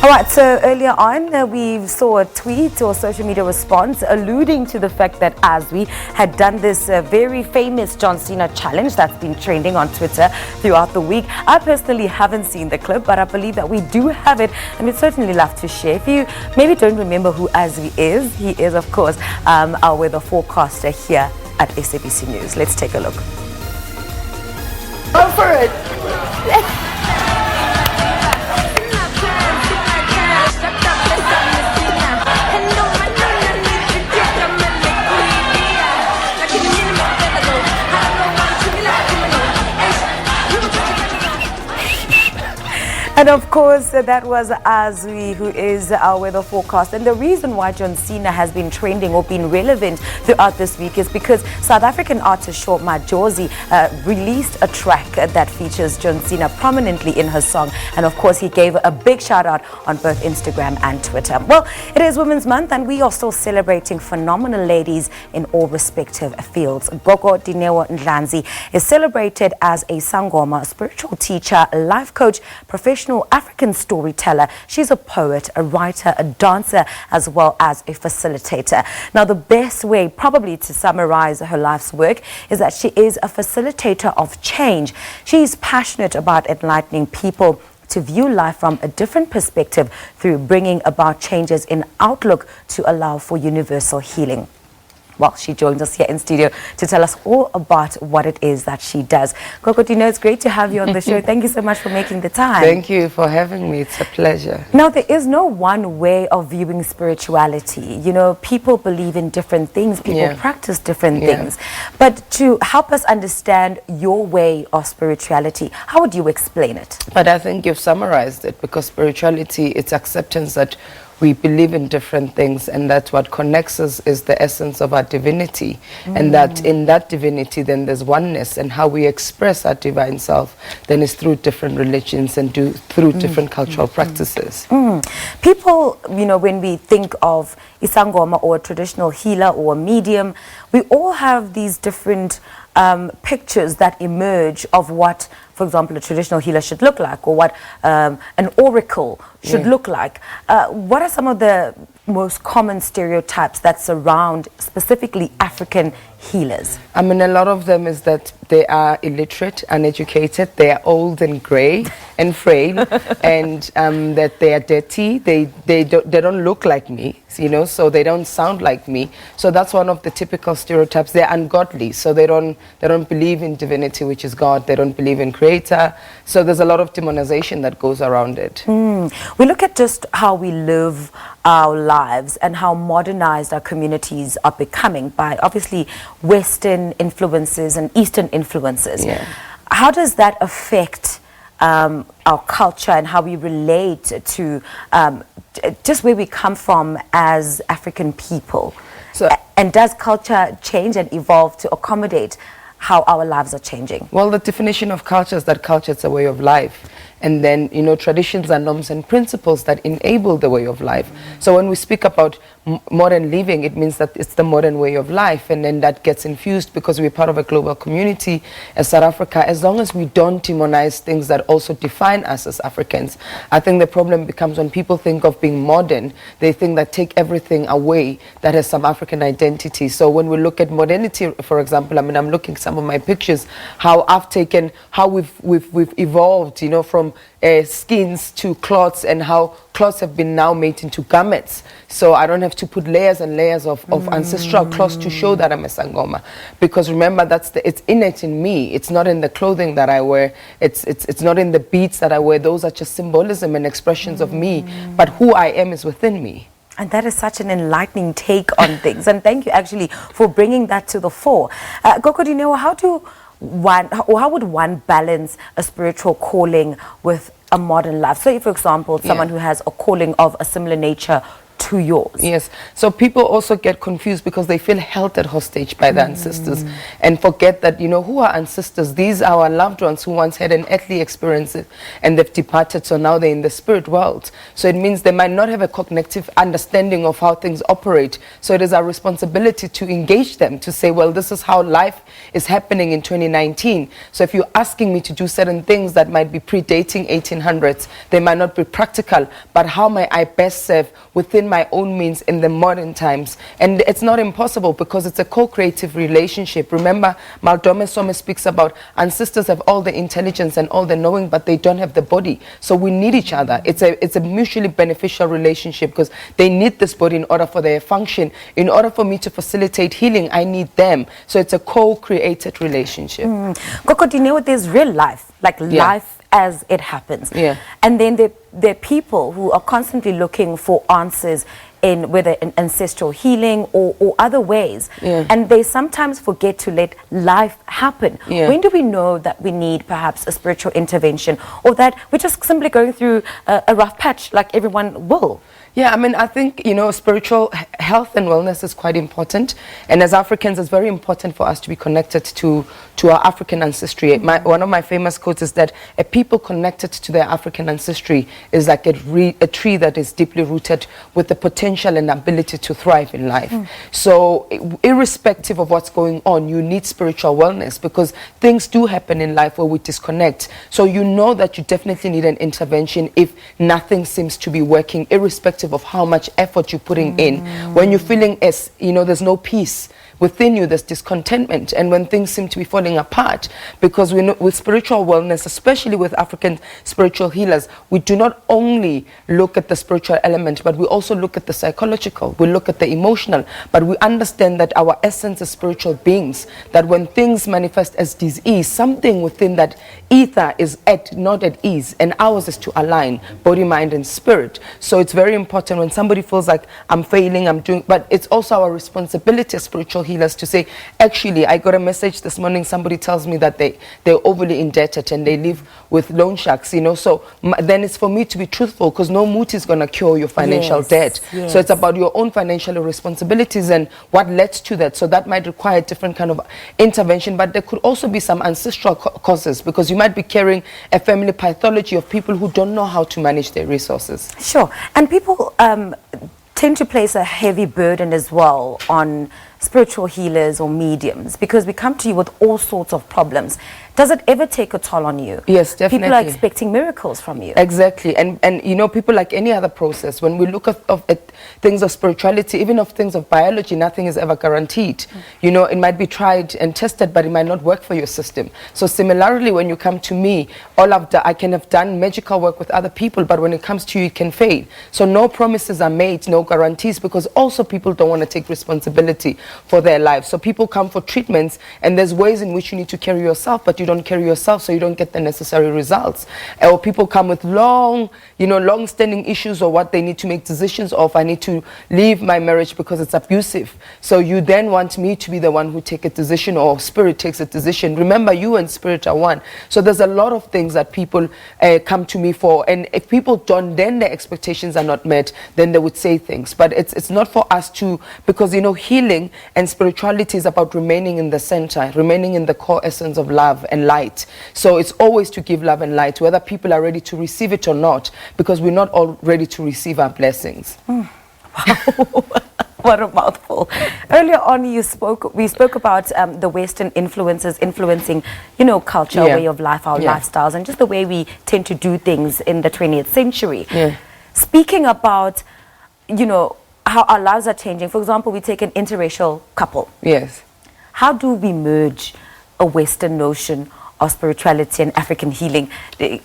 All right, so earlier on, we saw a tweet or social media response alluding to the fact that Azwi had done this very famous John Cena challenge that's been trending on Twitter throughout the week. I personally haven't seen the clip, but I believe that we do have it, and we'd certainly love to share. If you maybe don't remember who Azwi is, he is, of course, our weather forecaster here at SABC News. Let's take a look. Go for it! And of course, that was Azwi, who is our weather forecast. And the reason why John Cena has been trending or been relevant throughout this week is because South African artist Short Majozi released a track that features John Cena prominently in her song. And of course, he gave a big shout out on both Instagram and Twitter. Well, it is Women's Month, and we are still celebrating phenomenal ladies in all respective fields. Gogo Dineo Ndlanzi is celebrated as a sangoma, a spiritual teacher, a life coach, professional African storyteller. She's a poet, a writer, a dancer, as well as a facilitator. Now, the best way probably to summarize her life's work is that she is a facilitator of change. She's passionate about enlightening people to view life from a different perspective through bringing about changes in outlook to allow for universal healing. Well, she joins us here in studio to tell us all about what it is that she does. Gogo Dineo, it's great to have you on the show. Thank you so much for making the time. Thank you for having me. It's a pleasure. Now, there is no one way of viewing spirituality. You know, people believe in different things. People practice different things. But to help us understand your way of spirituality, how would you explain it? But I think you've summarized it, because spirituality, it's acceptance that we believe in different things, and that what connects us is the essence of our divinity, and that in that divinity then there's oneness, and how we express our divine self then is through different religions and through different cultural practices. People, you know, when we think of isangoma or a traditional healer or a medium, we all have these different pictures that emerge of what, for example, a traditional healer should look like, or what an oracle should look like. What are some of the most common stereotypes that surround specifically African healers? I mean, a lot of them is that they are illiterate, uneducated, they are old and grey and frail, and that they are dirty, they don't look like me, you know, so they don't sound like me. So that's one of the typical stereotypes. They're ungodly, so they don't believe in divinity, which is God. They don't believe in creator. So there's a lot of demonization that goes around it. We look at just how we live our lives and how modernized our communities are becoming by obviously Western influences and Eastern influences. How does that affect our culture and how we relate to just where we come from as African people? And does culture change and evolve to accommodate how our lives are changing? Well, the definition of culture is that culture is a way of life. And then, you know, traditions are norms and principles that enable the way of life. So when we speak about modern living, it means that it's the modern way of life, and then that gets infused because we're part of a global community as South Africa. As long as we don't demonize things that also define us as Africans, I think the problem becomes when people think of being modern, they think that take everything away that has some African identity. So when we look at modernity, for example, I mean, I'm looking at some of my pictures, how we've evolved, you know, from skins to cloths, and how cloths have been now made into garments. So I don't have to put layers and layers of ancestral cloths to show that I'm a sangoma, because remember, it's innate in me. It's not in the clothing that I wear. It's not in the beads that I wear. Those are just symbolism and expressions of me, but who I am is within me. And that is such an enlightening take on things, and thank you actually for bringing that to the fore. Gogo Dineo, how would one balance a spiritual calling with a modern life? Say, for example, someone who has a calling of a similar nature to yours. Yes. So people also get confused because they feel held at hostage by the ancestors and forget that, you know, who are ancestors? These are our loved ones who once had an earthly experience and they've departed, so now they're in the spirit world. So it means they might not have a cognitive understanding of how things operate. So it is our responsibility to engage them, to say, well, this is how life is happening in 2019. So if you're asking me to do certain things that might be predating 1800s, they might not be practical, but how may I best serve within my own means in the modern times? And it's not impossible because it's a co-creative relationship. Remember, Maldome Some speaks about ancestors have all the intelligence and all the knowing, but they don't have the body. So we need each other. It's a mutually beneficial relationship because they need this body in order for their function. In order for me to facilitate healing, I need them. So it's a co-created relationship. Gogo Dineo, there's real life, like life as it happens. And then there are people who are constantly looking for answers in whether in ancestral healing or other ways. And they sometimes forget to let life happen. When do we know that we need perhaps a spiritual intervention, or that we're just simply going through a rough patch like everyone will? Yeah, I mean, I think, you know, spiritual health and wellness is quite important. And as Africans, it's very important for us to be connected to our African ancestry. One of my famous quotes is that a people connected to their African ancestry is like a tree that is deeply rooted with the potential and ability to thrive in life. So irrespective of what's going on, you need spiritual wellness because things do happen in life where we disconnect. So you know that you definitely need an intervention if nothing seems to be working, irrespective of how much effort you're putting in. When you're feeling as, you know, there's no peace within you, there's discontentment, and when things seem to be falling apart, because we know with spiritual wellness, especially with African spiritual healers, we do not only look at the spiritual element, but we also look at the psychological, we look at the emotional, but we understand that our essence is spiritual beings, that when things manifest as disease, something within that ether is not at ease, and ours is to align body, mind, and spirit. So it's very important when somebody feels like I'm failing, I'm doing, but it's also our responsibility as spiritual healers to say, actually, I got a message this morning, somebody tells me that they're overly indebted and they live with loan sharks, you know, so then it's for me to be truthful, because no muti is going to cure your financial debt. So it's about your own financial responsibilities and what led to that. So that might require a different kind of intervention, but there could also be some ancestral causes, because you might be carrying a family pathology of people who don't know how to manage their resources. Sure. And people tend to place a heavy burden as well on spiritual healers or mediums, because we come to you with all sorts of problems. Does it ever take a toll on you? Yes, definitely. People are expecting miracles from you. Exactly. And you know, people, like any other process, when we look at things of spirituality, even of things of biology, nothing is ever guaranteed. You know, it might be tried and tested, but it might not work for your system. So similarly, when you come to me, I can have done magical work with other people, but when it comes to you, it can fail. So no promises are made, no guarantees, because also people don't want to take responsibility for their lives. So people come for treatments, and there's ways in which you need to carry yourself, but you don't carry yourself, so you don't get the necessary results. Or people come with long-standing issues, or what they need to make decisions of. I need to leave my marriage because it's abusive. So you then want me to be the one who take a decision, or spirit takes a decision. Remember, you and spirit are one. So there's a lot of things that people come to me for, and if people don't, then their expectations are not met, then they would say things. But it's not for us to, because, you know, healing and spirituality is about remaining in the center, remaining in the core essence of love and light. So it's always to give love and light, whether people are ready to receive it or not, because we're not all ready to receive our blessings. Wow. What a mouthful. Earlier on, we spoke about the Western influences influencing, you know, culture, way of life, our lifestyles, and just the way we tend to do things in the 20th century. Speaking about, you know, how our lives are changing. For example, we take an interracial couple. How do we merge a Western notion of spirituality and African healing? I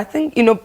think, you know,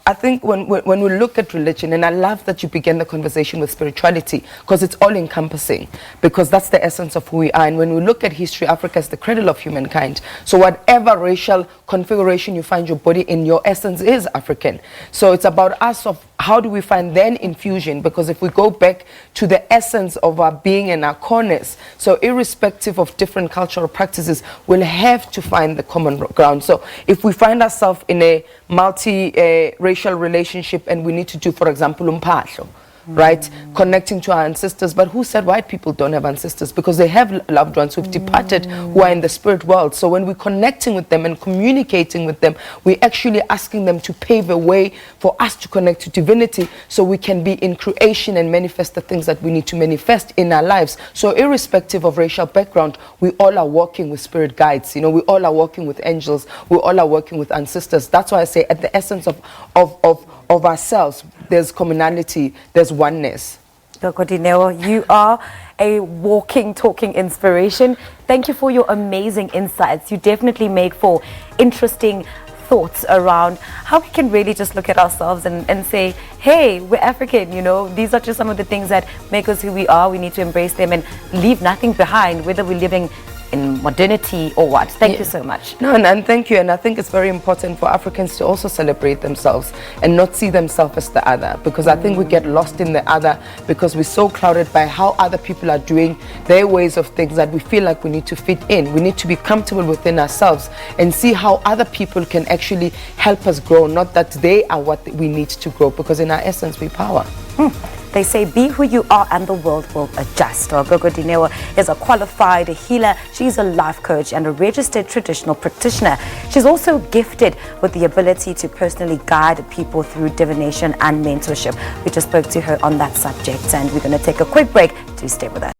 I think when we look at religion, and I love that you began the conversation with spirituality, because it's all encompassing, because that's the essence of who we are. And when we look at history, Africa is the cradle of humankind. So whatever racial configuration you find your body in, your essence is African. So it's about us of how do we find then infusion? Because if we go back to the essence of our being and our corners, so irrespective of different cultural practices, we'll have to find the common ground. So if we find ourselves in a multi-racial relationship and we need to do, for example, umpahlo, right, connecting to our ancestors, but who said white people don't have ancestors? Because they have loved ones who've departed, who are in the spirit world. So when we're connecting with them and communicating with them, we're actually asking them to pave a way for us to connect to divinity, so we can be in creation and manifest the things that we need to manifest in our lives. So irrespective of racial background, we all are walking with spirit guides. You know, we all are walking with angels. We all are working with ancestors. That's why I say at the essence of ourselves, there's commonality, there's oneness. Gogo Dineo, you are a walking, talking inspiration. Thank you for your amazing insights. You definitely make for interesting thoughts around how we can really just look at ourselves and say, hey, we're African, you know, these are just some of the things that make us who we are. We need to embrace them and leave nothing behind, whether we're living in modernity or what. Thank you so much. No, and thank you. And I think it's very important for Africans to also celebrate themselves and not see themselves as the other, because I think we get lost in the other because we're so clouded by how other people are doing their ways of things that we feel like we need to fit in. We need to be comfortable within ourselves and see how other people can actually help us grow, not that they are what we need to grow, because in our essence, we power. They say, be who you are and the world will adjust. Gogo Dineo is a qualified healer. She's a life coach and a registered traditional practitioner. She's also gifted with the ability to personally guide people through divination and mentorship. We just spoke to her on that subject, and we're going to take a quick break. Do stay with us.